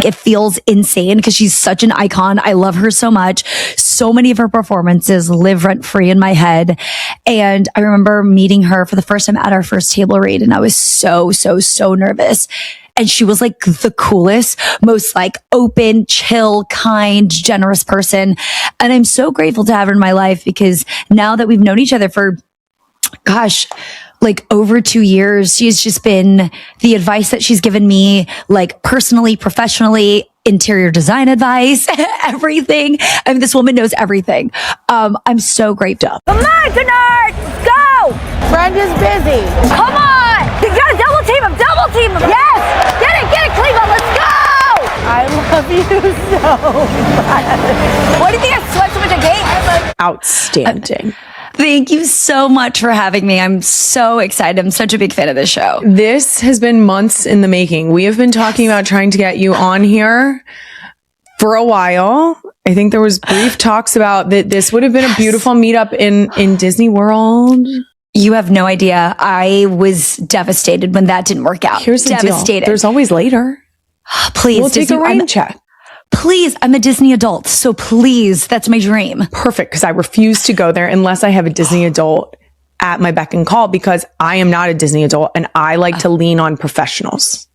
Like, it feels insane because she's such an icon. I love her so much. So many of her performances live rent free in my head. And I remember meeting her for the first time at our first table read, and I was so nervous. And she was like the coolest, most like open, chill, kind, generous person. And I'm so grateful to have her in my life, because now that we've known each other for, gosh, like over 2 years, she's just been the advice that she's given me, like personally, professionally, interior design advice, everything. I mean, this woman knows everything. I'm so grateful. Come on, Kennard, go! Brenda's busy. Come on! You gotta double team him, Yes! Get it, Cleveland, let's go! I love you so much. What do you think I sweat so much at Kate? Outstanding. Thank you so much for having me. I'm so excited. I'm such a big fan of this show. This has been months in the making. We have been talking about trying to get you on here for a while. I think there was brief talks about that this would have been a beautiful meetup in Disney World. You have no idea. I was devastated when that didn't work out. Here's the devastated. deal. There's always later. Please, We'll take a rain check. Please, I'm a Disney adult, so please, that's my dream. Perfect, because I refuse to go there unless I have a Disney adult at my beck and call, because I am not a Disney adult and I like to lean on professionals.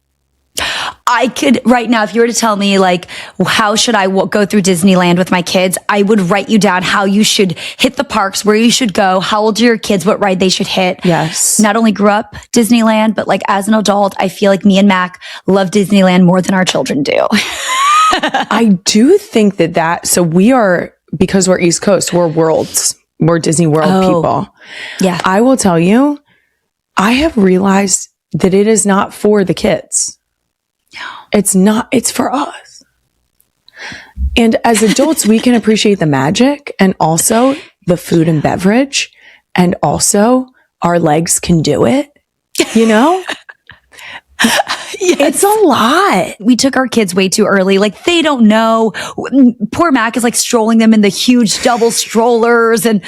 I could, right now, if you were to tell me, like, how should I go through Disneyland with my kids, I would write you down how you should hit the parks, where you should go, how old are your kids, what ride they should hit. Yes. Not only grew up Disneyland, but like as an adult, I feel like me and Mac love Disneyland more than our children do. I do think so we are, because we're East Coast, we're Disney World people. Yeah. I will tell you, I have realized that it is not for the kids. No. It's not, it's for us. And as adults, we can appreciate the magic and also the food and beverage, and also our legs can do it, you know? Yes. It's a lot. We took our kids way too early. Like, they don't know. Poor Mac is like strolling them in the huge double strollers, and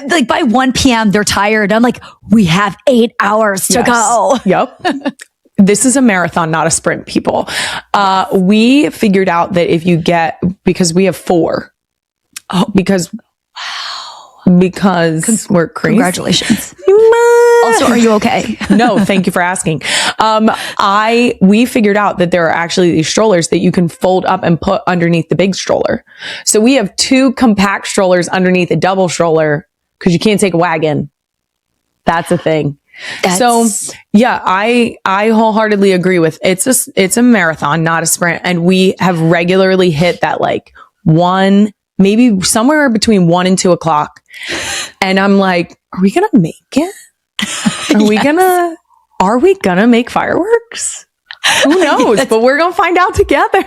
like by 1 p.m. they're tired. I'm like, we have 8 hours to go. Yep. This is a marathon, not a sprint, people. We figured out that because we have 4. Oh, because we're crazy. Congratulations. Also, are you okay? No, thank you for asking. We figured out that there are actually these strollers that you can fold up and put underneath the big stroller. So we have 2 compact strollers underneath a double stroller, because you can't take a wagon. That's a thing. So yeah, I wholeheartedly agree with it's a marathon, not a sprint. And we have regularly hit that like 1, maybe somewhere between 1 and 2 o'clock. And I'm like, are we going to make it? Are we gonna make fireworks? Who knows? But we're gonna find out together.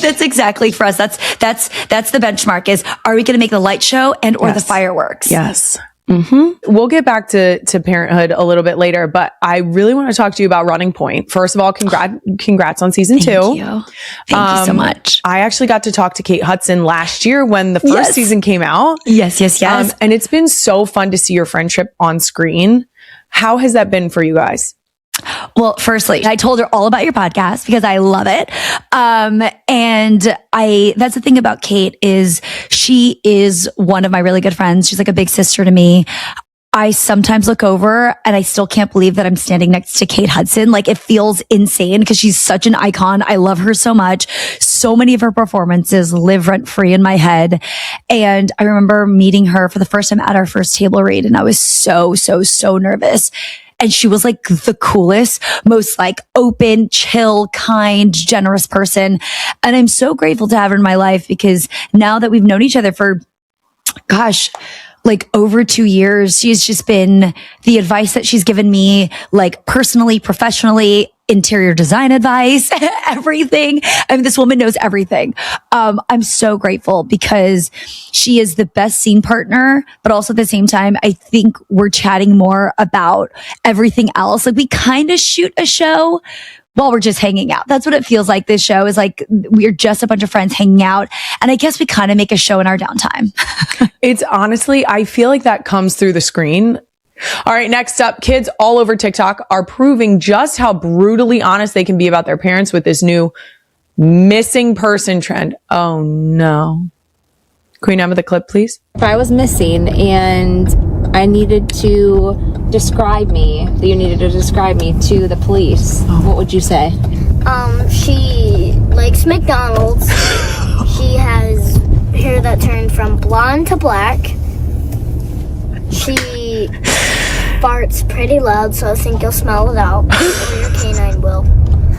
That's exactly for us. That's the benchmark is, are we going to make the light show or the fireworks? Yes. Mm-hmm. We'll get back to parenthood a little bit later, but I really want to talk to you about Running Point. First of all, congrats on season 2. Thank you. Thank you so much. I actually got to talk to Kate Hudson last year when the first season came out. Yes. And it's been so fun to see your friendship on screen. How has that been for you guys? Well, firstly, I told her all about your podcast because I love it. And that's the thing about Kate is she is one of my really good friends. She's like a big sister to me. I sometimes look over and I still can't believe that I'm standing next to Kate Hudson. Like, it feels insane because she's such an icon. I love her so much. So many of her performances live rent free in my head. And I remember meeting her for the first time at our first table read, and I was so nervous. And she was like the coolest, most like open, chill, kind, generous person. And I'm so grateful to have her in my life, because now that we've known each other for, gosh, like over 2 years, she's just been the advice that she's given me, like personally, professionally, interior design advice, everything. I mean, this woman knows everything. I'm so grateful because she is the best scene partner, but also at the same time, I think we're chatting more about everything else. Like, we kind of shoot a show while we're just hanging out. That's what it feels like. This show is like, we're just a bunch of friends hanging out. And I guess we kind of make a show in our downtime. It's honestly, I feel like that comes through the screen. All right, next up, kids all over TikTok are proving just how brutally honest they can be about their parents with this new missing person trend. Oh no. Queen Emma, the clip, please. If I was missing and I needed to describe me, that you needed to describe me to the police, what would you say? She likes McDonald's. She has hair that turned from blonde to black. She farts pretty loud, so I think you'll smell it out. Or your canine will.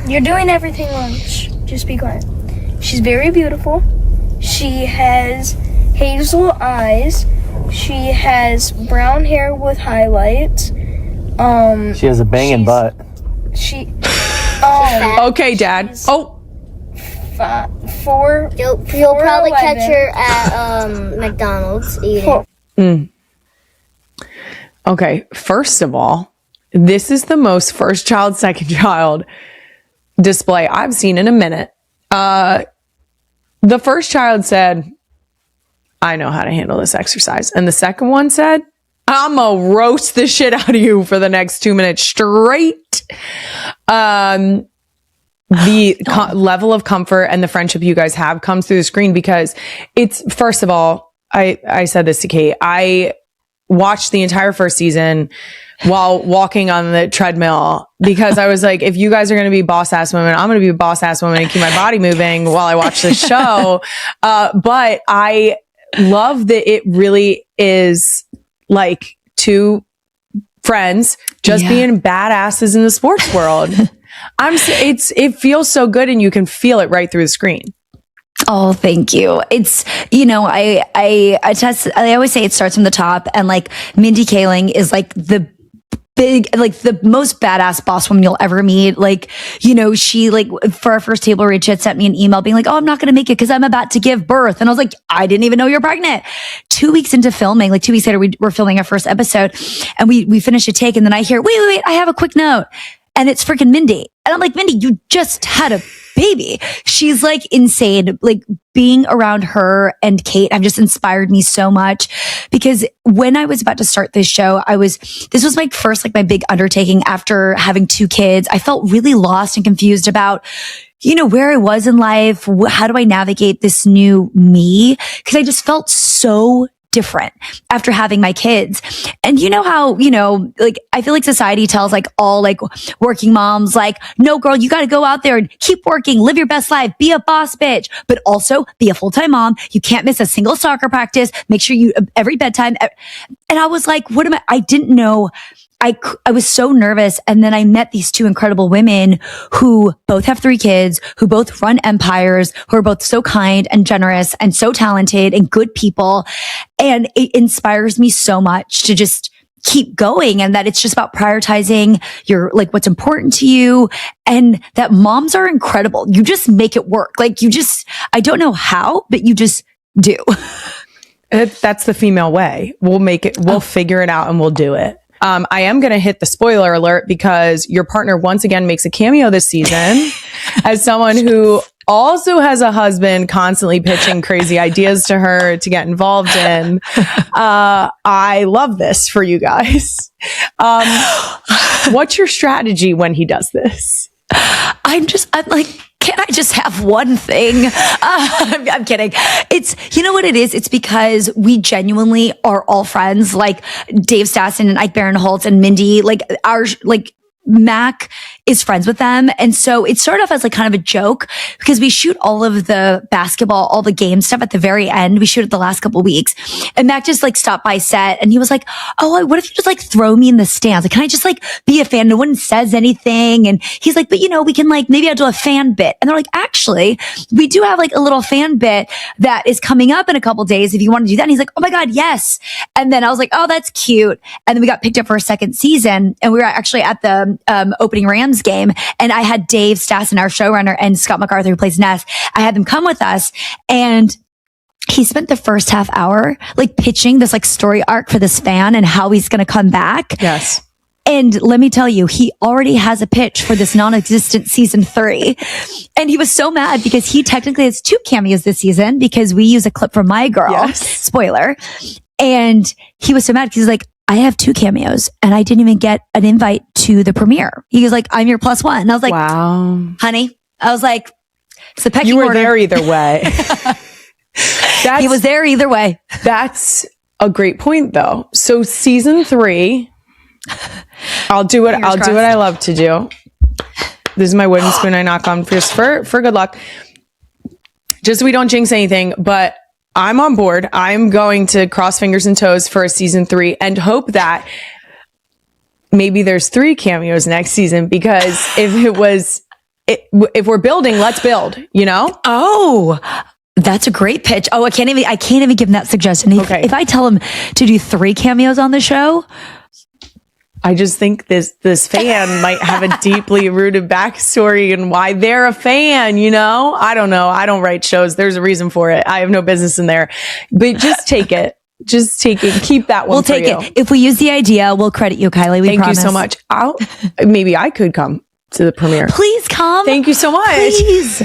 You're doing everything wrong. Shh, just be quiet. She's very beautiful. She has hazel eyes. She has brown hair with highlights. She has a banging butt. Okay, Dad. You'll probably catch her at McDonald's eating. Okay, first of all, this is the most first child, second child display I've seen in a minute. The first child said, I know how to handle this exercise. And the second one said, I'm gonna roast the shit out of you for the next 2 minutes straight. The level of comfort and the friendship you guys have comes through the screen because it's, first of all, I said this to Kate. I watched the entire first season while walking on the treadmill because I was like, if you guys are going to be boss ass women, I'm going to be a boss ass woman and keep my body moving while I watch this show. But I love that it really is like two friends just being badasses in the sports world. It feels so good and you can feel it right through the screen. Oh, thank you. It's, I always say it starts from the top, and like Mindy Kaling is like the most badass boss woman you'll ever meet. Like, she for our first table read, she had sent me an email being like, oh, I'm not going to make it because I'm about to give birth. And I was like, I didn't even know you're pregnant. 2 weeks into filming, like 2 weeks later, we were filming our first episode and we finished a take. And then I hear, wait, I have a quick note. And it's freaking Mindy. And I'm like, Mindy, you just had a baby. She's like insane. Like being around her and Kate have just inspired me so much because when I was about to start this show, this was my first, like my big undertaking after having 2 kids. I felt really lost and confused about, where I was in life. How do I navigate this new me? Cause I just felt so different after having my kids. And you know how, I feel like society tells like all like working moms, like, no girl, you got to go out there and keep working, live your best life, be a boss bitch, but also be a full-time mom. You can't miss a single soccer practice. Make sure every bedtime. And I was like, I didn't know. I was so nervous. And then I met these 2 incredible women who both have 3 kids, who both run empires, who are both so kind and generous and so talented and good people. And it inspires me so much to just keep going, and that it's just about prioritizing your, like, what's important to you, and that moms are incredible. You just make it work. Like I don't know how, but you just do. That's the female way. We'll figure it out and we'll do it. I am going to hit the spoiler alert because your partner once again makes a cameo this season as someone who also has a husband constantly pitching crazy ideas to her to get involved in. I love this for you guys. What's your strategy when he does this? I'm like, can I just have one thing? I'm kidding. It's, you know what it is? It's because we genuinely are all friends, like Dave Stassen and Ike Barinholtz and Mindy, Mac is friends with them. And so it started off as like kind of a joke because we shoot all of the basketball, all the game stuff at the very end. We shoot it the last couple of weeks, and Mac just like stopped by set and he was like, oh, what if you just like throw me in the stands? Like, can I just like be a fan? No one says anything. And he's like, but we can like, maybe I'll do a fan bit. And they're like, actually, we do have like a little fan bit that is coming up in a couple days if you want to do that. And he's like, oh my God, yes. And then I was like, oh, that's cute. And then we got picked up for a second season, and we were actually at the opening Rams game, and I had Dave Stassen, our showrunner, and Scott MacArthur, who plays Ness. I had them come with us, and he spent the first half hour like pitching this like story arc for this fan and how he's going to come back. Yes. And let me tell you, he already has a pitch for this non-existent season 3. And he was so mad because he technically has 2 cameos this season because we use a clip from My Girl. Yes. Spoiler. And he was so mad because he's like, I have 2 cameos and I didn't even get an invite to the premiere. He was like, I'm your +1. And I was like, wow, honey, I was like, it's the pecking you were order. there either way. He was there either way. That's a great point though. So season 3, I'll do what I love to do. This is my wooden spoon I knock on just for good luck. Just so we don't jinx anything, but I'm on board. I'm going to cross fingers and toes for a season 3 and hope that maybe there's 3 cameos next season, because if we're building, let's build, you know? Oh, that's a great pitch. Oh, I can't even give him that suggestion. If I tell him to do 3 cameos on the show, I just think this fan might have a deeply rooted backstory and why they're a fan, you know? I don't know. I don't write shows. There's a reason for it. I have no business in there. But just take it. Just take it. Keep that one. We'll take it. If we use the idea, we'll credit you, Kylie. Thank you so much. Maybe I could come to the premiere. Please come. Thank you so much. Please.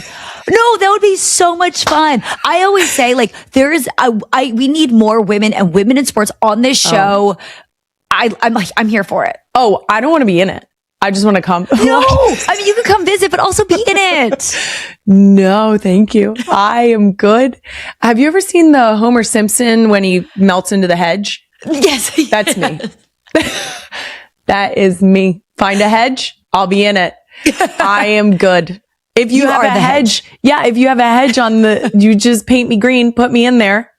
No, that would be so much fun. I always say, like, we need more women and women in sports on this show. I'm here for it. Oh, I don't want to be in it. I just want to come. No, I mean, you can come visit, but also be in it. No, thank you. I am good. Have you ever seen the Homer Simpson when he melts into the hedge? Yes. That's me. That is me. Find a hedge, I'll be in it. I am good. If you have a hedge, if you have a hedge you just paint me green, put me in there.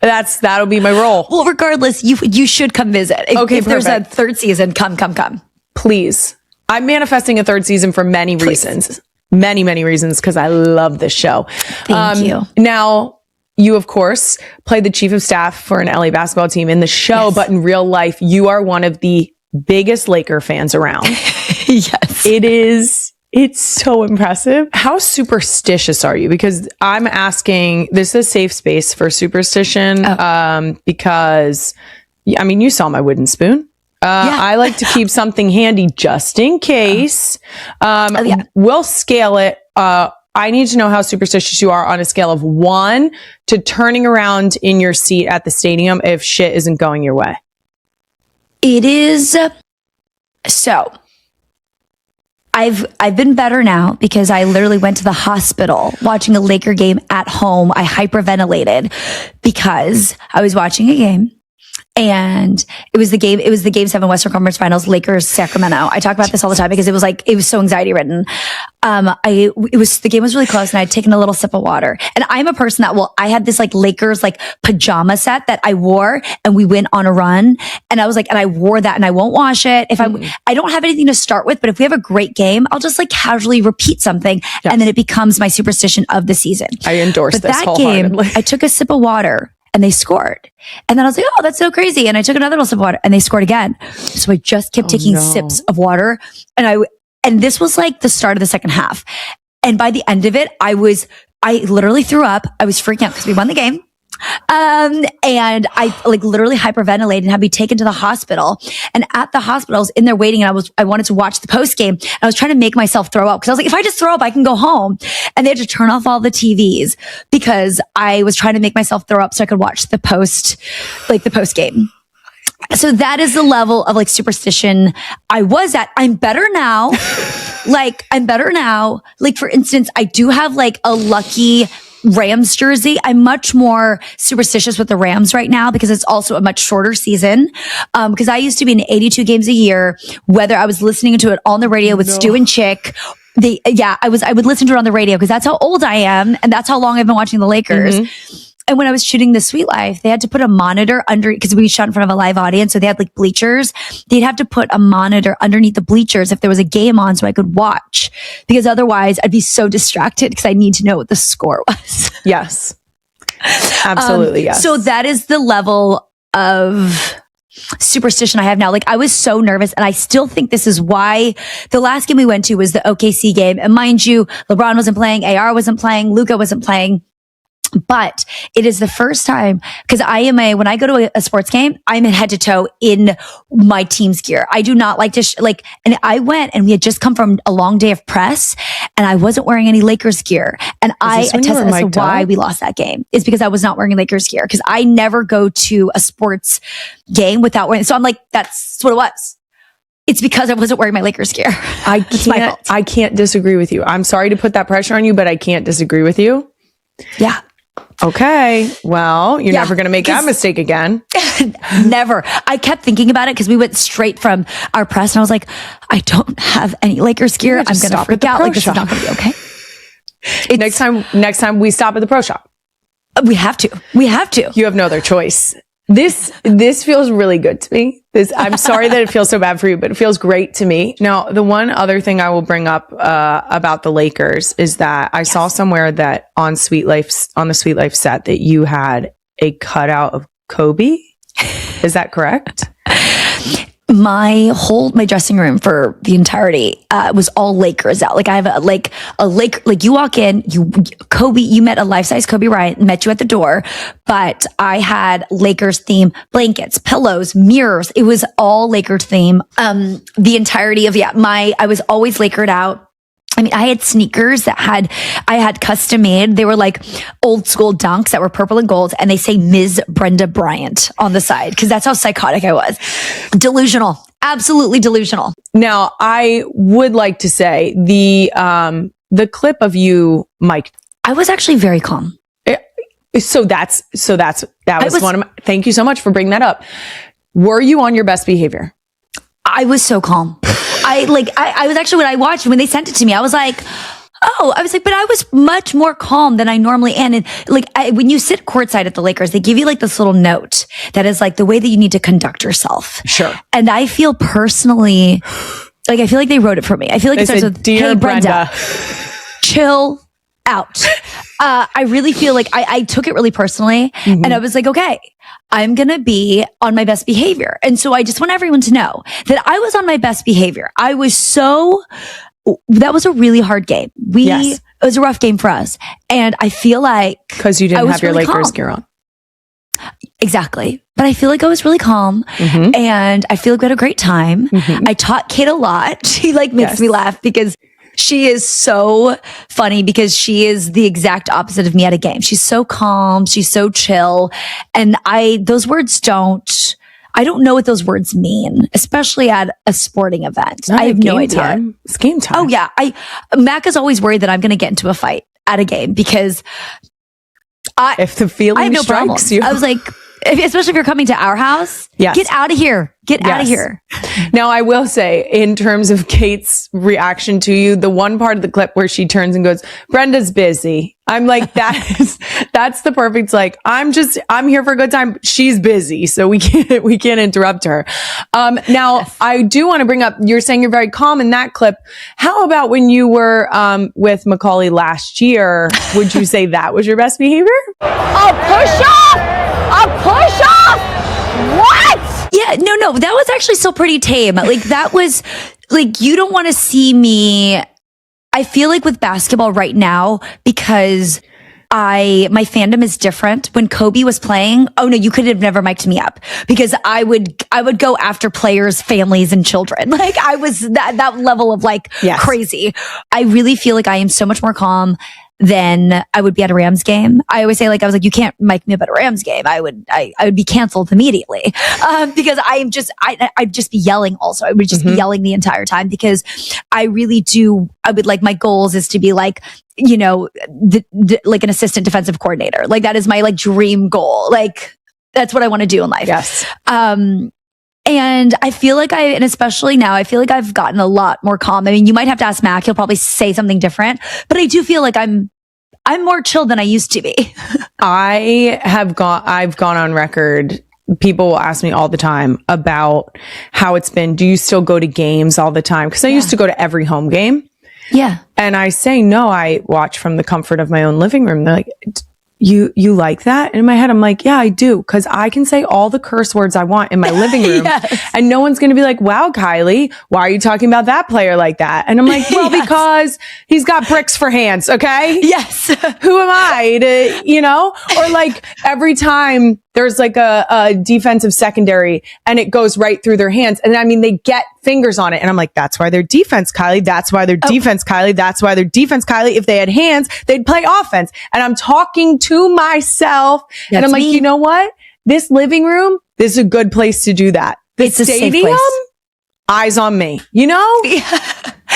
That'll be my role. Well, regardless, you should come visit. If there's a 3rd season, come. Please. I'm manifesting a 3rd season for many reasons. Many, many reasons, because I love this show. Thank you. Now, you, of course, played the chief of staff for an LA basketball team in the show, but in real life, you are one of the biggest Laker fans around. Yes. It's so impressive. How superstitious are you? Because I'm asking, this is a safe space for superstition, because, I mean, you saw my wooden spoon. I like to keep something handy just in case. We'll scale it. I need to know how superstitious you are on a scale of 1 to turning around in your seat at the stadium if shit isn't going your way. It is. So I've been better now, because I literally went to the hospital watching a Laker game at home. I hyperventilated because I was watching a game. And it was the game 7 Western Conference Finals, Lakers Sacramento. I talk about this all the time because it was so anxiety ridden. The game was really close, and I'd taken a little sip of water. And I'm a person I had this like Lakers like pajama set that I wore, and we went on a run, and I was like, and I wore that, and I won't wash it. If I don't have anything to start with, but if we have a great game, I'll just like casually repeat something, and then it becomes my superstition of the season. I endorse this that game, I took a sip of water, and they scored. And then I was like, oh, that's so crazy. And I took another little sip of water, and they scored again. So I just kept taking sips of water. And this was like the start of the second half. And by the end of it, I literally threw up. I was freaking out because we won the game. And I like literally hyperventilated and had to be taken to the hospital. And at the hospital, I was in there waiting, and I wanted to watch the post game. I was trying to make myself throw up because I was like, if I just throw up, I can go home. And they had to turn off all the TVs because I was trying to make myself throw up so I could watch the post game. So that is the level of like superstition I was at. I'm better now. Like, for instance, I do have like a lucky Rams jersey. I'm much more superstitious with the Rams right now because it's also a much shorter season. Because I used to be in 82 games a year, whether I was listening to it on the radio with Stu and Chick. I would listen to it on the radio because that's how old I am. And that's how long I've been watching the Lakers. Mm-hmm. And when I was shooting The Sweet Life, they had to put a monitor under, because we shot in front of a live audience. So they had like bleachers. They'd have to put a monitor underneath the bleachers if there was a game on so I could watch, because otherwise I'd be so distracted because I need to know what the score was. Yes. Absolutely. Yes. So that is the level of superstition I have now. Like, I was so nervous, and I still think this is why the last game we went to was the OKC game. And mind you, LeBron wasn't playing, AR wasn't playing, Luka wasn't playing. But it is the first time because when I go to a sports game, I'm in head to toe in my team's gear. I do not like to and I went and we had just come from a long day of press and I wasn't wearing any Lakers gear. And I attested as to why we lost that game is because I was not wearing Lakers gear because I never go to a sports game without wearing. So I'm like, that's what it was. It's because I wasn't wearing my Lakers gear. I can't disagree with you. I'm sorry to put that pressure on you, but I can't disagree with you. Yeah. Okay. Well, you're never going to make that mistake again. Never. I kept thinking about it because we went straight from our press and I was like, I don't have any Lakers gear. I'm going to freak out. Like this is not going to be okay. Next time we stop at the pro shop. We have to. You have no other choice. This feels really good to me. I'm sorry that it feels so bad for you, but it feels great to me. Now, the one other thing I will bring up about the Lakers is that I saw somewhere that on the Sweet Life set that you had a cutout of Kobe. Is that correct? My dressing room for the entirety was all Lakers out. Like I have a like you walk in, you met a life-size Kobe Bryant, met you at the door, but I had Lakers theme blankets, pillows, mirrors. It was all Lakers theme. The entirety of I was always Lakered out. I mean, I had sneakers that I had custom made. They were like old school Dunks that were purple and gold. And they say Ms. Brenda Bryant on the side because that's how psychotic I was. Delusional. Absolutely delusional. Now, I would like to say the clip of you, Mike. I was actually very calm. So that was one of my, thank you so much for bringing that up. Were you on your best behavior? I was so calm. I was actually, when I watched, when they sent it to me, I was like, but I was much more calm than I normally am. And when you sit courtside at the Lakers, they give you like this little note that is like the way that you need to conduct yourself. Sure. And I feel personally, I feel like they wrote it for me. I feel like it starts with, "Dear hey, Brenda, Brenda, chill out." I really feel like I took it really personally and I was like, okay, I'm going to be on my best behavior. And so I just want everyone to know that I was on my best behavior. That was a really hard game. It was a rough game for us. And I feel like because you didn't have your really Lakers calm. gear on. Exactly. But I feel like I was really calm and I feel like we had a great time. I taught Kate a lot. She makes me laugh because she is so funny because she is the exact opposite of me at a game. She's so calm. She's so chill. And those words I don't know what those words mean, especially at a sporting event. I have no idea. Time. It's game time. Oh yeah. Mac is always worried that I'm going to get into a fight at a game because if the feeling strikes you. I was like, especially if you're coming to our house, get out of here. Get out of here. Now, I will say, in terms of Kate's reaction to you, the one part of the clip where she turns and goes, "Brenda's busy." I'm like, that's the perfect, I'm here for a good time. She's busy, so we can't interrupt her. Now, I do want to bring up, you're saying you're very calm in that clip. How about when you were with Macaulay last year? Would you say that was your best behavior? A push-off! A push-off! What? Yeah, no, that was actually still pretty tame. That was you don't want to see me. I feel like with basketball right now, because my fandom is different. When Kobe was playing, oh no, you could have never mic'd me up because I would go after players, families, and children. I was that level of crazy. I really feel like I am so much more calm than I would be at a Rams game. I always say I was like, you can't mic me up at a Rams game. I would be canceled immediately. Because I'd just be yelling also. I would just be yelling the entire time because I really do. I would my goals is to be like an assistant defensive coordinator. That is my dream goal. That's what I want to do in life. Yes. And I feel like and especially now, I feel like I've gotten a lot more calm. I mean, you might have to ask Mac. He'll probably say something different, but I do feel like I'm more chill than I used to be. I've gone on record. People will ask me all the time about how it's been. Do you still go to games all the time? Because I used to go to every home game. Yeah. And I say, no, I watch from the comfort of my own living room. They're like, you like that? And in my head, I'm like, yeah, I do. Cause I can say all the curse words I want in my living room and no one's going to be like, wow, Kylie, why are you talking about that player like that? And I'm like, well, because he's got bricks for hands. Okay. Yes. Who am I to, or like every time there's like a defensive secondary and it goes right through their hands. And I mean, they get fingers on it. And I'm like, that's why they're defense, Kylie. That's why they're defense, Kylie. That's why they're defense, Kylie. If they had hands, they'd play offense. And I'm talking to myself. And I'm like, you know what? This living room, this is a good place to do that. The It's a safe stadium, place. eyes on me,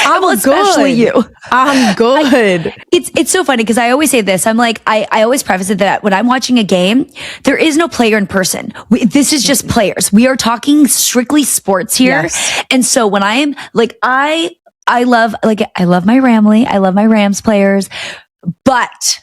I'm Well, especially good. you. I'm good. It's so funny because I always say this. I'm like, I always preface it that when I'm watching a game, there is no player in person. This is just players. We are talking strictly sports here. Yes. And so when I am like, I love my Ramley. I love my Rams players, but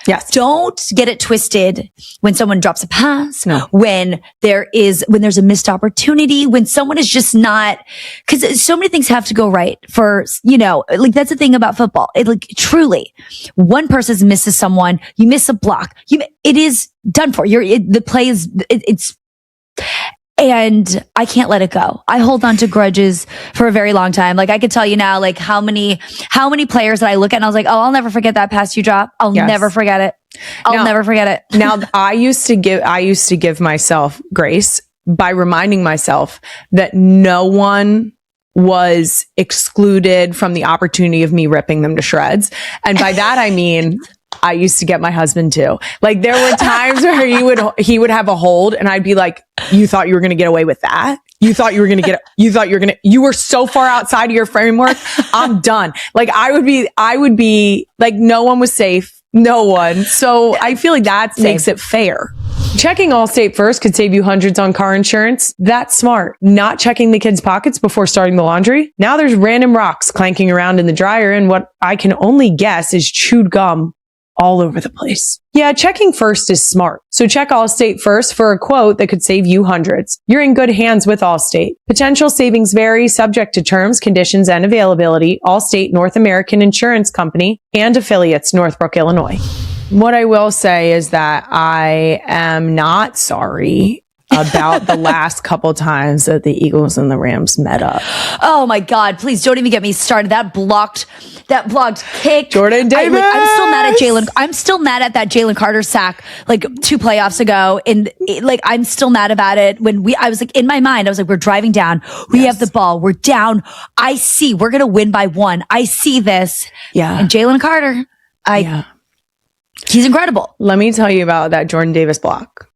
Yes. don't get it twisted when someone drops a pass, No. when there's a missed opportunity, when someone is just not, cause so many things have to go right for, like that's the thing about football. It like truly one person misses someone, you miss a block, it is done for. The play is, it's, and I can't let it go. I hold on to grudges for a very long time. Like I could tell you now, like how many players that I look at and I was like, oh, I'll never forget that pass you drop. I'll never forget it. I'll never forget it. Now, I used to give myself grace by reminding myself that no one was excluded from the opportunity of me ripping them to shreds. And by that, I mean, I used to get my husband too. Like there were times where he would have a hold and I'd be like, you thought you were going to get away with that? You you were so far outside of your framework. I'm done. Like I would be like, no one was safe. No one. So I feel like that makes it fair. Checking Allstate first could save you hundreds on car insurance. That's smart. Not checking the kids' pockets before starting the laundry. Now there's random rocks clanking around in the dryer and what I can only guess is chewed gum all over the place. Yeah, checking first is smart. So check Allstate first for a quote that could save you hundreds. You're in good hands with Allstate. Potential savings vary, subject to terms, conditions, and availability. Allstate North American Insurance Company and affiliates, Northbrook, Illinois. What I will say is that I am not sorry about the last couple times that the Eagles and the Rams met up. Oh my God, please don't even get me started. That blocked kick. Jordan Davis. I'm still mad at that Jalen Carter sack like 2 playoffs ago. And like, I'm still mad about it I was like, in my mind, I was like, we're driving down. We have the ball. We're down. We're going to win by 1. I see this. Yeah. And Jalen Carter, he's incredible. Let me tell you about that Jordan Davis block.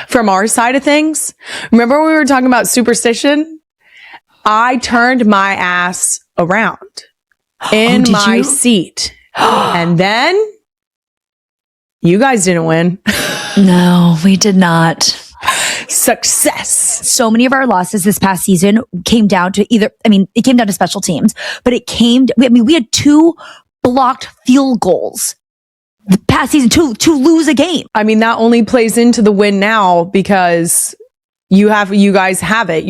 From our side of things, remember when we were talking about superstition? I turned my ass around in my seat. And then you guys didn't win. No, we did not. Success. So many of our losses this past season came down to it came down to special teams, but we had 2 blocked field goals the past season to lose a game. I mean, that only plays into the win now because you guys have it.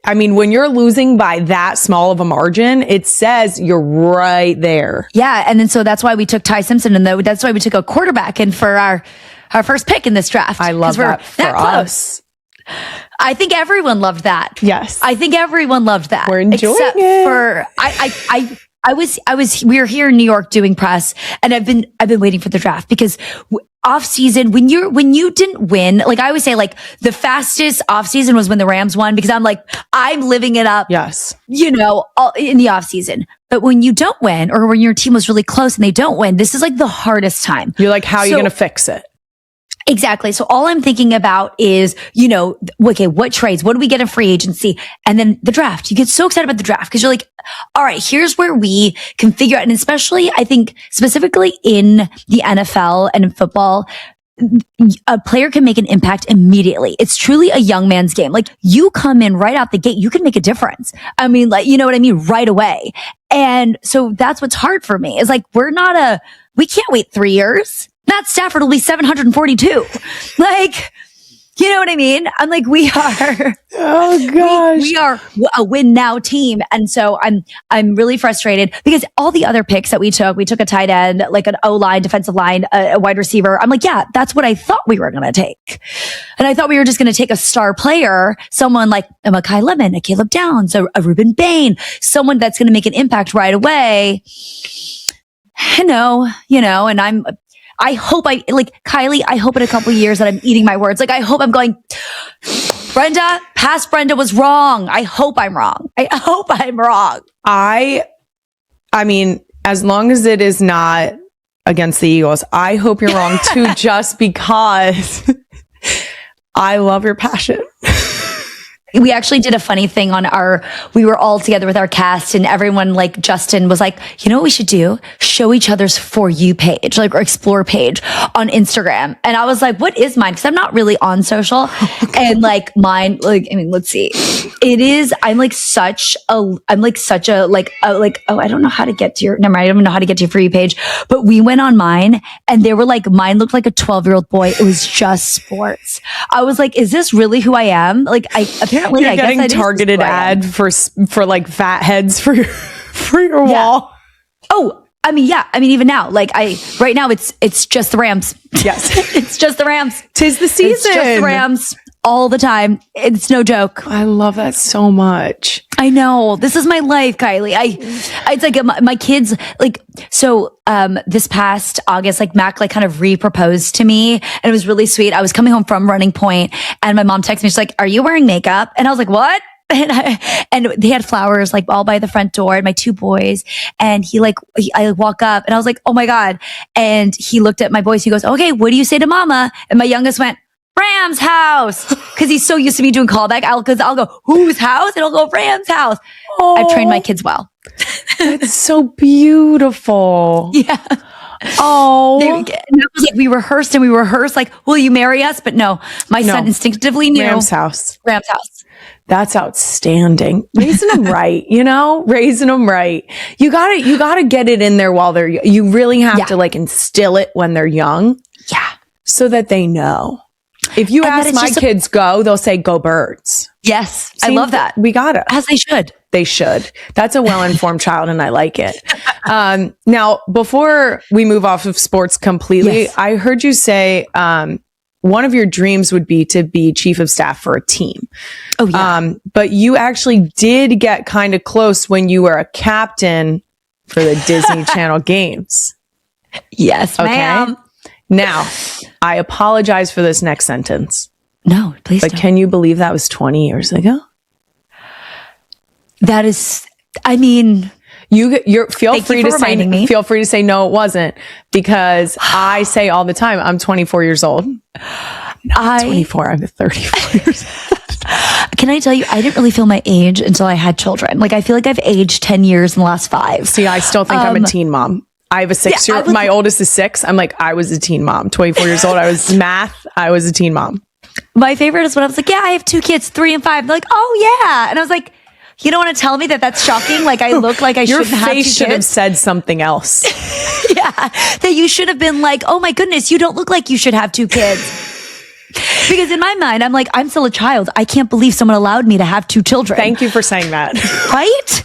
When you're losing by that small of a margin, it says you're right there. Yeah. And then, so that's why we took Ty Simpson and that's why we took a quarterback in for our first pick in this draft. I love that for us. I think everyone loved that. Yes. I think everyone loved that. We're enjoying except it. For, we were here in New York doing press and I've been waiting for the draft because off season, when you didn't win, like I always say, like the fastest off season was when the Rams won because I'm like, I'm living it up. Yes. In the off season. But when you don't win or when your team was really close and they don't win, this is like the hardest time. You're like, how are you going to fix it? Exactly. So all I'm thinking about is, okay, what trades? What do we get in free agency? And then the draft. You get so excited about the draft because you're like, all right, here's where we can figure out. And especially, I think specifically in the NFL and in football, a player can make an impact immediately. It's truly a young man's game. Like you come in right out the gate, you can make a difference. I mean, like, you know what I mean? Right away. And so that's what's hard for me is like, we can't wait 3 years. Matt Stafford will be 742. Like, You know what I mean? I'm like, we are. Oh gosh. We are a win now team. And so I'm really frustrated because all the other picks that we took a tight end, like an O-line, defensive line, a wide receiver. I'm like, yeah, that's what I thought we were going to take. And I thought we were just going to take a star player, someone like a Mekhi Lemon, a Caleb Downs, a Reuben Bain, someone that's going to make an impact right away. And I hope Kylie, I hope in a couple of years that I'm eating my words. Like, I hope I'm going, past Brenda was wrong. I hope I'm wrong. I mean, as long as it is not against the Eagles, I hope you're wrong too, just because I love your passion. We actually did a funny thing we were all together with our cast and everyone, like Justin was like, you know what we should do? Show each other's For You page, like, or explore page on Instagram. And I was like, what is mine? Cause I'm not really on social. And like mine, like, I mean, let's see. It is, I don't know how to get to your, never mind, I don't know how to get to your For You page, but we went on mine and they were like, mine looked like a 12-year-old boy. It was just sports. I was like, is this really who I am? Like, apparently, You're getting targeted ad for like fat heads for your wall. Oh, I mean, yeah. I mean, even now, like right now it's just the Rams. Yes. It's just the Rams. 'Tis the season. It's just the Rams all the time. It's no joke. I love that so much. I know. This is my life, Kylie. It's like my kids, like, so, this past August, like Mac, like kind of re-proposed to me and it was really sweet. I was coming home from Running Point and my mom texted me. She's like, are you wearing makeup? And I was like, what? And they had flowers like all by the front door and my two boys. And I walk up and I was like, oh my God. And he looked at my boys. He goes, okay, what do you say to mama? And my youngest went, Rams house. Cause he's so used to me doing callback. I'll go, whose house? And I'll go, Rams house. Oh, I've trained my kids well. It's so beautiful. Yeah. Oh, and it was like we rehearsed, like, will you marry us? But no, my son instinctively knew Rams house. That's outstanding. Raising them right, raising them right. You gotta get it in there while you really have to like instill it when they're young. Yeah. So that they know. If you ask my kids go, they'll say go Birds. Yes. I love that. We got it. As they should. They should. That's a well-informed child and I like it. Now, before we move off of sports completely, yes. I heard you say, one of your dreams would be to be chief of staff for a team. Oh, yeah. But you actually did get kind of close when you were a captain for the Disney Channel games. Yes, ma'am. Now, I apologize for this next sentence. No, please But can you believe that was 20 years ago? That is, I mean... Feel free to say no, it wasn't, because I say all the time, I'm 24 years old. I'm 24, I'm 34 years old. Can I tell you, I didn't really feel my age until I had children. Like, I feel like I've aged 10 years in the last 5. See, I still think I'm a teen mom. I have a 6-year-old. My oldest is 6. I'm like, I was a teen mom. 24 years old. I was math. I was a teen mom. My favorite is when I was like, yeah, I have 2 kids, 3 and 5. They're like, oh yeah. And I was like, you don't want to tell me that that's shocking? Like, I look like I shouldn't have 2 kids? Your face should have said something else. Yeah. That you should have been like, oh my goodness, you don't look like you should have 2 kids. Because in my mind, I'm like, I'm still a child. I can't believe someone allowed me to have 2 children. Thank you for saying that. Right?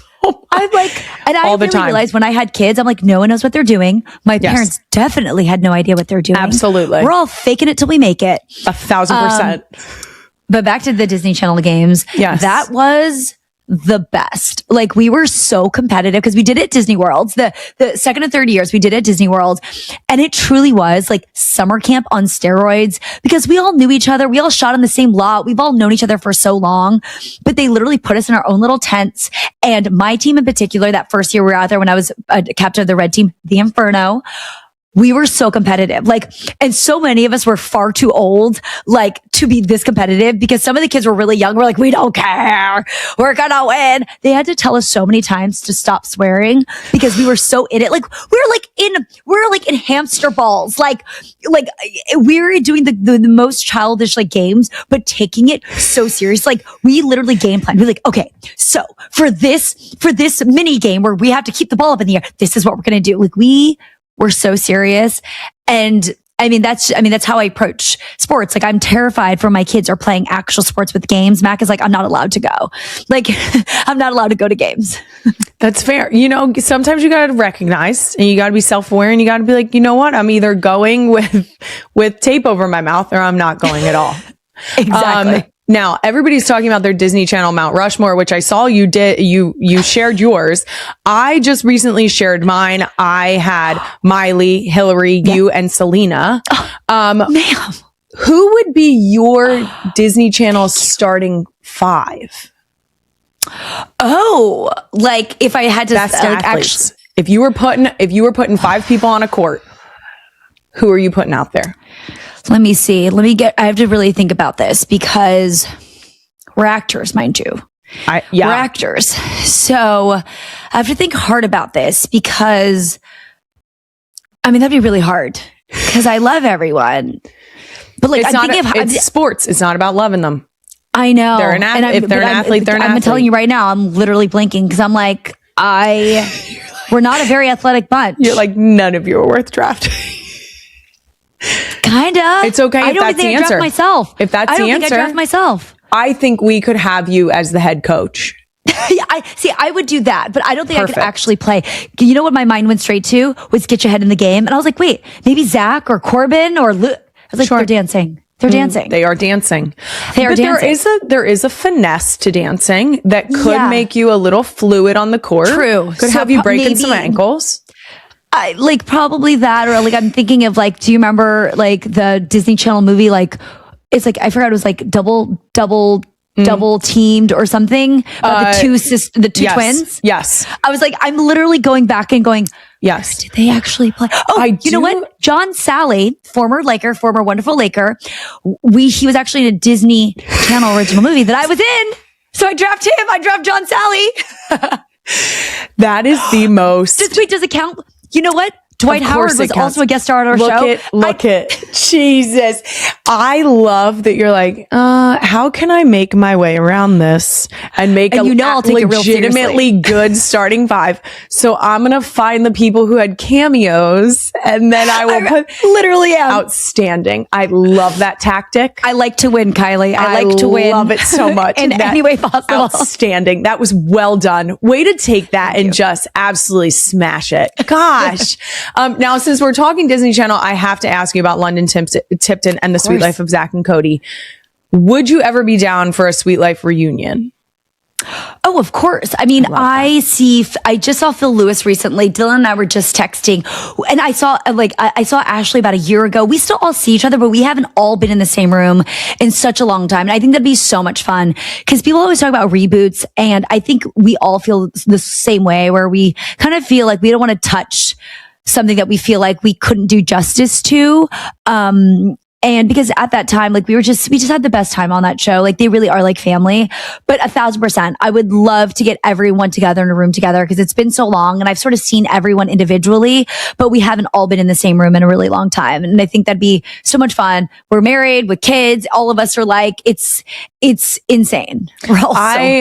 I'm like, and I really realized when I had kids, I'm like, no one knows what they're doing. My parents definitely had no idea what they're doing. Absolutely. We're all faking it till we make it. 1,000%. But back to the Disney Channel games. Yes. That was the best. Like, we were so competitive because we did it at Disney World. The second and third years we did it at Disney World. And it truly was like summer camp on steroids because we all knew each other. We all shot on the same lot. We've all known each other for so long, but they literally put us in our own little tents. And my team in particular, that first year we were out there when I was a captain of the red team, the Inferno, we were so competitive. Like, and so many of us were far too old, like, to be this competitive because some of the kids were really young. We're like, we don't care. We're gonna win. They had to tell us so many times to stop swearing because we were so in it. Like, we're like in hamster balls. Like we're doing the most childish like games, but taking it so serious. Like, we literally game plan. We're like, okay, so for this mini game where we have to keep the ball up in the air, this is what we're gonna do. Like, we're so serious. And that's how I approach sports. Like, I'm terrified for my kids are playing actual sports with games. Mac is like, I'm not allowed to go. Like, I'm not allowed to go to games. That's fair. Sometimes you got to recognize and you got to be self-aware and you got to be like, you know what? I'm either going with tape over my mouth or I'm not going at all. Exactly. Now everybody's talking about their Disney Channel Mount Rushmore, which I saw you did. You shared yours. I just recently shared mine. I had Miley, Hillary, you, and Selena. Ma'am. Who would be your Disney Channel starting 5? Oh, like if I had to Best athletes. If you were putting 5 people on a court, who are you putting out there? Let me see. I have to really think about this because we're actors, mind you. We're actors. So I have to think hard about this because, that'd be really hard because I love everyone. But like, it's sports. It's not about loving them. I know. If they're an athlete, they're an athlete. I'm telling you right now, I'm literally blinking because I'm like, we're not a very athletic bunch. You're like, none of you are worth drafting. Kind of. It's okay if that's the answer. I draft myself. If that's the answer. I don't think I draft myself. I think we could have you as the head coach. I would do that, but I don't think I could actually play. You know what my mind went straight to was get your head in the game. And I was like, wait, maybe Zach or Corbin or Luke. I was like, They're dancing. They're dancing. They are dancing. Dancing. There is a finesse to dancing that could make you a little fluid on the court. True. Could have you breaking some ankles. Probably that, or like I'm thinking of like, do you remember like the Disney Channel movie? Like, it's like I forgot, it was like double teamed or something. The two twins. Yes. I was like, I'm literally going back and going, yes. Did they actually play? Oh, you know what? John Sally, former wonderful Laker. He was actually in a Disney Channel original movie that I was in. So I draft him. I draft John Sally. That is the most. Does it count? You know what? Dwight Howard was also a guest star on our show. Look at Jesus. I love that you're like, how can I make my way around this and make I'll take it real legitimately good starting 5? So I'm going to find the people who had cameos and then I will put literally outstanding. I love that tactic. I like to win, Kylie. I like to win. I love it so much. In any way possible. Outstanding. That was well done. Way to take that and just absolutely smash it. Gosh. Now, since we're talking Disney Channel, I have to ask you about London Tipton and the Sweet Life of Zach and Cody. Would you ever be down for a Sweet Life reunion? Oh, of course. I just saw Phil Lewis recently. Dylan and I were just texting, and I saw Ashley about a year ago. We still all see each other, but we haven't all been in the same room in such a long time. And I think that'd be so much fun because people always talk about reboots, and I think we all feel the same way, where we kind of feel like we don't want to touch something that we feel like we couldn't do justice to. And because at that time, like we just had the best time on that show. Like they really are like family, but 1,000%, I would love to get everyone together in a room together because it's been so long and I've sort of seen everyone individually, but we haven't all been in the same room in a really long time. And I think that'd be so much fun. We're married with kids. All of us are like, it's insane. We're all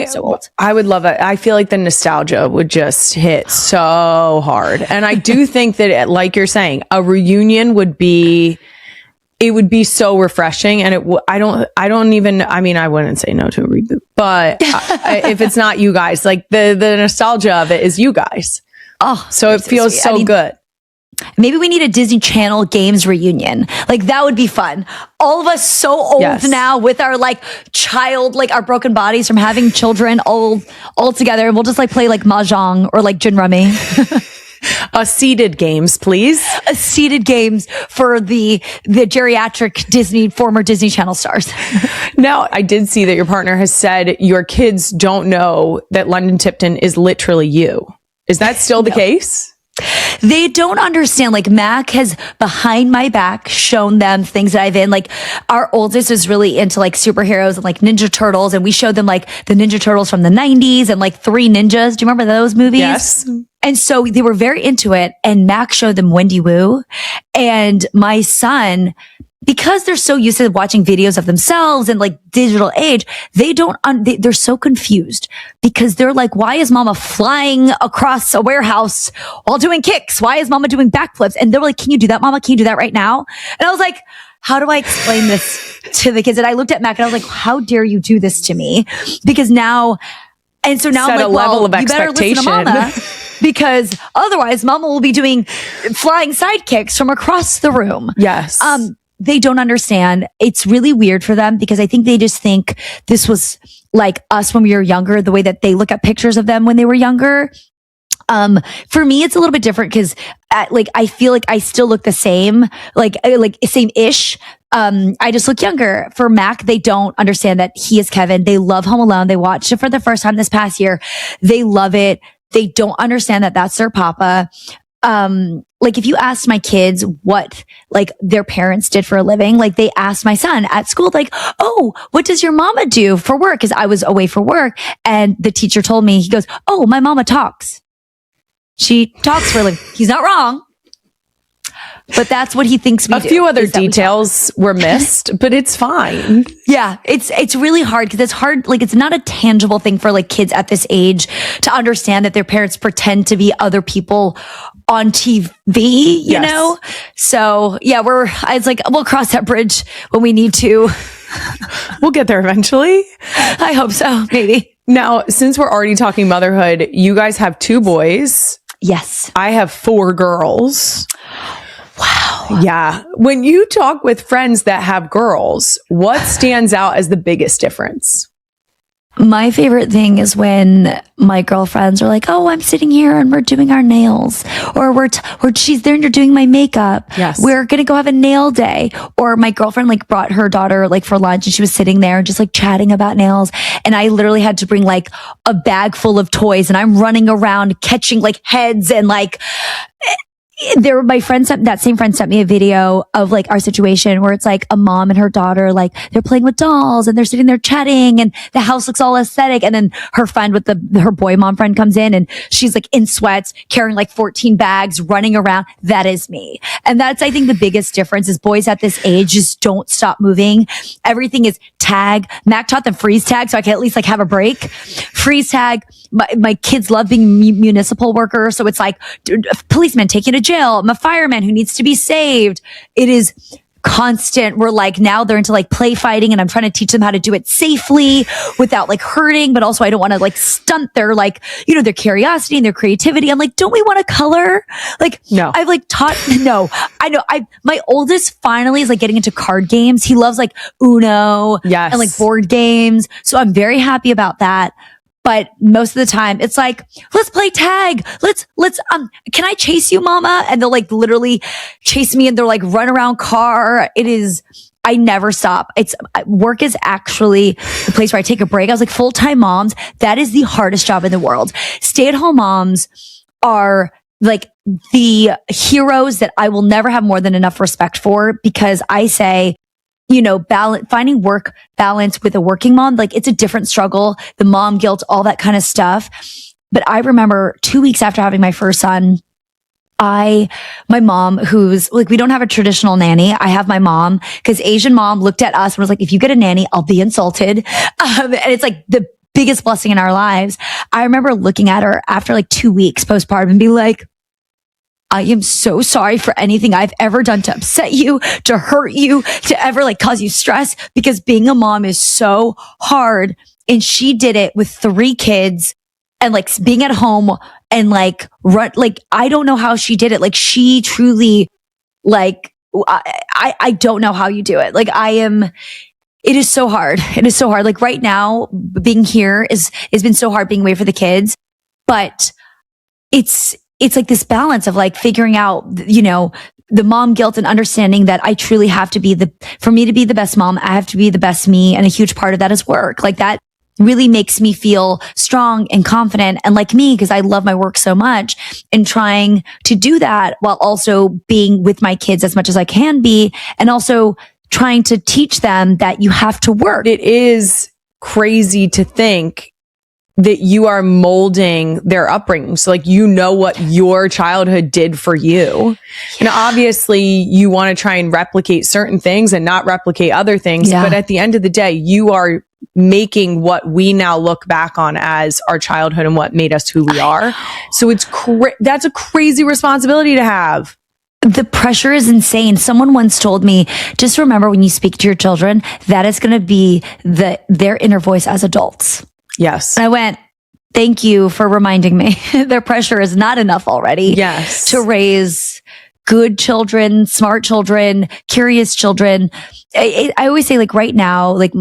so old. I would love it. I feel like the nostalgia would just hit so hard. And I do think that, like you're saying, a reunion would be so refreshing. And I wouldn't say no to a reboot, but if it's not you guys, like the nostalgia of it is you guys. Oh, so it feels good. Maybe we need a Disney Channel games reunion. Like that would be fun. All of us so old now with our like our broken bodies from having children all together. And we'll just like play like Mahjong or like Gin Rummy. Seated games, please. Seated games for the geriatric former Disney Channel stars. Now, I did see that your partner has said your kids don't know that London Tipton is literally you. Is that still the case? They don't understand. Like Mac has behind my back shown them things that I've in. Like our oldest is really into like superheroes and like Ninja Turtles. And we showed them like the Ninja Turtles from the 90s and like Three Ninjas. Do you remember those movies? Yes. And so they were very into it. And Mac showed them Wendy Wu. And my son because they're so used to watching videos of themselves and like digital age, they're so confused because they're like, why is mama flying across a warehouse while doing kicks? Why is mama doing backflips? And they're like, can you do that, mama? Can you do that right now? And I was like, how do I explain this to the kids? And I looked at Mac and I was like, how dare you do this to me? Because now, and so now Set I'm like, a level of you better listen to expectation. mama. Because otherwise mama will be doing flying sidekicks from across the room. Yes. They don't understand. It's really weird for them because I think they just think this was like us when we were younger, the way that they look at pictures of them when they were younger. For me, it's a little bit different because like, I feel like I still look the same, like same-ish. I just look younger. For Mac, they don't understand that he is Kevin. They love Home Alone. They watched it for the first time this past year. They love it. They don't understand that that's their papa. Like if you asked my kids what like their parents did for a living, like they asked my son at school, like, oh, what does your mama do for work? Cause I was away for work and the teacher told me, he goes, oh, my mama talks. She talks for a living. He's not wrong. But that's what he thinks we do. A few other details were missed, but it's fine. Yeah, it's really hard because it's hard. Like it's not a tangible thing for like kids at this age to understand that their parents pretend to be other people on TV, you know? So yeah, it's like, we'll cross that bridge when we need to. We'll get there eventually. I hope so. Maybe. Now, since we're already talking motherhood, you guys have 2 boys. Yes. I have 4 girls. Wow. Yeah. When you talk with friends that have girls, what stands out as the biggest difference? My favorite thing is when my girlfriends are like, oh, I'm sitting here and we're doing our nails, or she's there and you're doing my makeup. Yes. We're going to go have a nail day. Or my girlfriend like brought her daughter like for lunch and she was sitting there and just like chatting about nails. And I literally had to bring like a bag full of toys and I'm running around catching like heads and like, that same friend sent me a video of like our situation where it's like a mom and her daughter, like they're playing with dolls and they're sitting there chatting and the house looks all aesthetic. And then her friend with her boy mom friend comes in and she's like in sweats, carrying like 14 bags, running around. That is me. And that's, I think the biggest difference is boys at this age just don't stop moving. Everything is tag. Mac taught them freeze tag so I can at least like have a break. Freeze tag. My kids love being municipal workers. So it's like policeman taking a jail. I'm a fireman who needs to be saved. It is constant. We're like, now they're into like play fighting and I'm trying to teach them how to do it safely without like hurting, but also I don't want to like stunt their like, you know, their curiosity and their creativity. I'm like, don't we want to color? Like, no, I've like no, I know. My oldest finally is like getting into card games. He loves like Uno and like board games. So I'm very happy about that. But most of the time it's like, let's play tag. Let's, can I chase you, mama? And they'll like literally chase me and they're like run around car. I never stop. Work is actually the place where I take a break. I was like full-time moms. That is the hardest job in the world. Stay-at-home moms are like the heroes that I will never have more than enough respect for because I say, you know, finding work balance with a working mom, like it's a different struggle, the mom guilt, all that kind of stuff. But I remember 2 weeks after having my first son, my mom, who's like, we don't have a traditional nanny. I have my mom because Asian mom looked at us and was like, if you get a nanny, I'll be insulted. And it's like the biggest blessing in our lives. I remember looking at her after like 2 weeks postpartum and be like, I am so sorry for anything I've ever done to upset you, to hurt you, to ever like cause you stress, because being a mom is so hard. And she did it with 3 kids and like being at home and like run, like, I don't know how she did it. Like she truly, like, I don't know how you do it. Like it is so hard. It is so hard. Like right now being here has been so hard being away for the kids, but it's like this balance of like figuring out, you know, the mom guilt and understanding that I truly have to for me to be the best mom, I have to be the best me. And a huge part of that is work. Like that really makes me feel strong and confident and like me because I love my work so much and trying to do that while also being with my kids as much as I can be and also trying to teach them that you have to work. It is crazy to think that you are molding their upbringing. So like, you know what your childhood did for you. And obviously you want to try and replicate certain things and not replicate other things. Yeah. But at the end of the day, you are making what we now look back on as our childhood and what made us who we are. So it's that's a crazy responsibility to have. The pressure is insane. Someone once told me, just remember when you speak to your children, that is going to be their inner voice as adults. Yes. And I went, thank you for reminding me. Their pressure is not enough already. Yes. To raise good children, smart children, curious children. I always say, like, right now, like,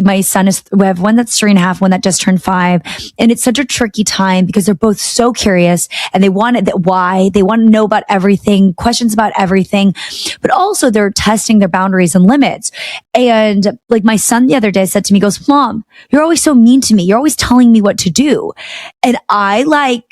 my son we have one that's 3.5, one that just turned 5. And it's such a tricky time because they're both so curious and they want why they want to know about everything, questions about everything, but also they're testing their boundaries and limits. And like, my son the other day said to me, he goes, Mom, you're always so mean to me. You're always telling me what to do. And I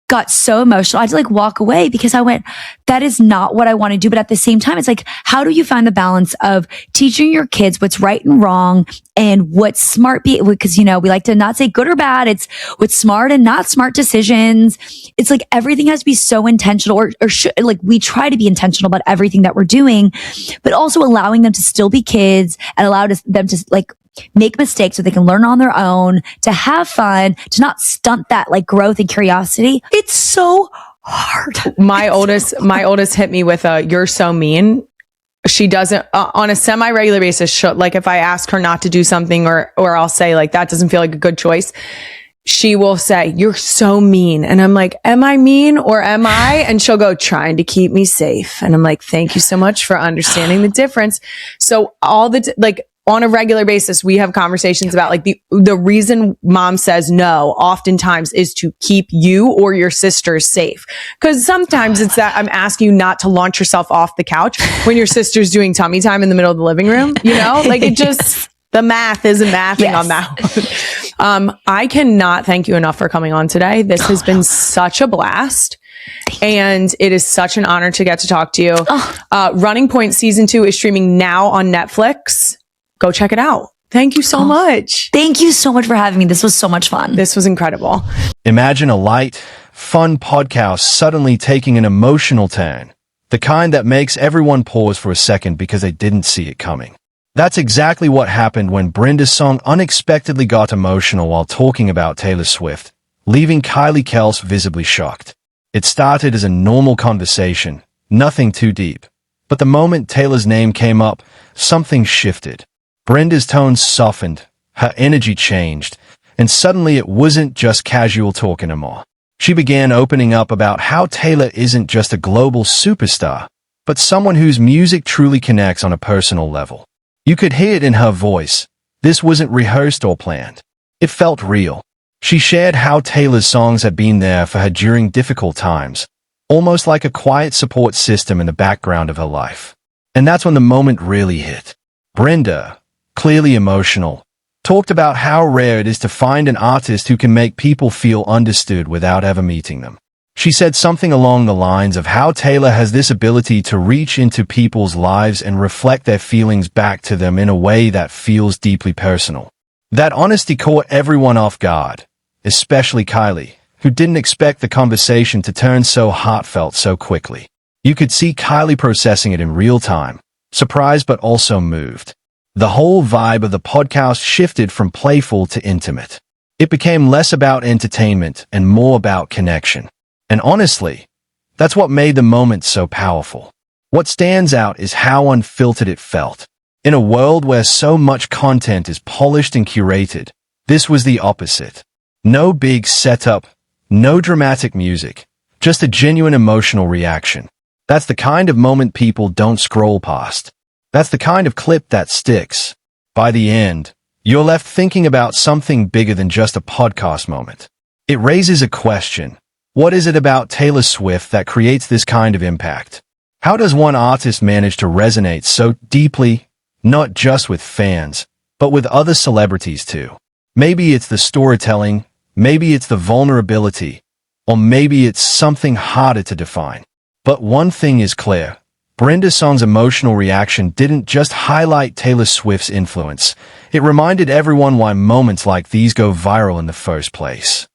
got so emotional. I had to like walk away because I went, that is not what I want to do. But at the same time, it's like, how do you find the balance of teaching your kids what's right and wrong and what's smart? Because, we like to not say good or bad. It's what's smart and not smart decisions. It's like everything has to be so intentional or like we try to be intentional about everything that we're doing, but also allowing them to still be kids and allow them to like make mistakes so they can learn on their own, to have fun, to not stunt that like growth and curiosity. It's so hard. My oldest hit me with you're so mean. She doesn't on a semi-regular basis. Like if I ask her not to do something or I'll say like, that doesn't feel like a good choice. She will say, you're so mean. And I'm like, am I mean or am I? And she'll go, trying to keep me safe. And I'm like, thank you so much for understanding the difference. So on a regular basis, we have conversations about like the reason Mom says no oftentimes is to keep you or your sisters safe. Cause sometimes it's that I'm asking you not to launch yourself off the couch when your sister's doing tummy time in the middle of the living room, like it just, the math isn't mathing on that one. I cannot thank you enough for coming on today. This has been such a blast. And it is such an honor to get to talk to you. Running Point season 2 is streaming now on Netflix. Go check it out. Thank you so much. Thank you so much for having me. This was so much fun. This was incredible. Imagine a light, fun podcast suddenly taking an emotional turn. The kind that makes everyone pause for a second because they didn't see it coming. That's exactly what happened when Brenda's song unexpectedly got emotional while talking about Taylor Swift, leaving Kylie Kelce visibly shocked. It started as a normal conversation, nothing too deep. But the moment Taylor's name came up, something shifted. Brenda's tone softened, her energy changed, and suddenly it wasn't just casual talk anymore. She began opening up about how Taylor isn't just a global superstar, but someone whose music truly connects on a personal level. You could hear it in her voice. This wasn't rehearsed or planned. It felt real. She shared how Taylor's songs had been there for her during difficult times, almost like a quiet support system in the background of her life. And that's when the moment really hit. Brenda, clearly emotional, talked about how rare it is to find an artist who can make people feel understood without ever meeting them. She said something along the lines of how Taylor has this ability to reach into people's lives and reflect their feelings back to them in a way that feels deeply personal. That honesty caught everyone off guard, especially Kylie, who didn't expect the conversation to turn so heartfelt so quickly. You could see Kylie processing it in real time, surprised but also moved. The whole vibe of the podcast shifted from playful to intimate. It became less about entertainment and more about connection. And honestly, that's what made the moment so powerful. What stands out is how unfiltered it felt. In a world where so much content is polished and curated, this was the opposite. No big setup, no dramatic music, just a genuine emotional reaction. That's the kind of moment people don't scroll past. That's the kind of clip that sticks. By the end, you're left thinking about something bigger than just a podcast moment. It raises a question. What is it about Taylor Swift that creates this kind of impact? How does one artist manage to resonate so deeply, not just with fans, but with other celebrities too? Maybe it's the storytelling, maybe it's the vulnerability, or maybe it's something harder to define. But one thing is clear. Brenda's song's emotional reaction didn't just highlight Taylor Swift's influence. It reminded everyone why moments like these go viral in the first place.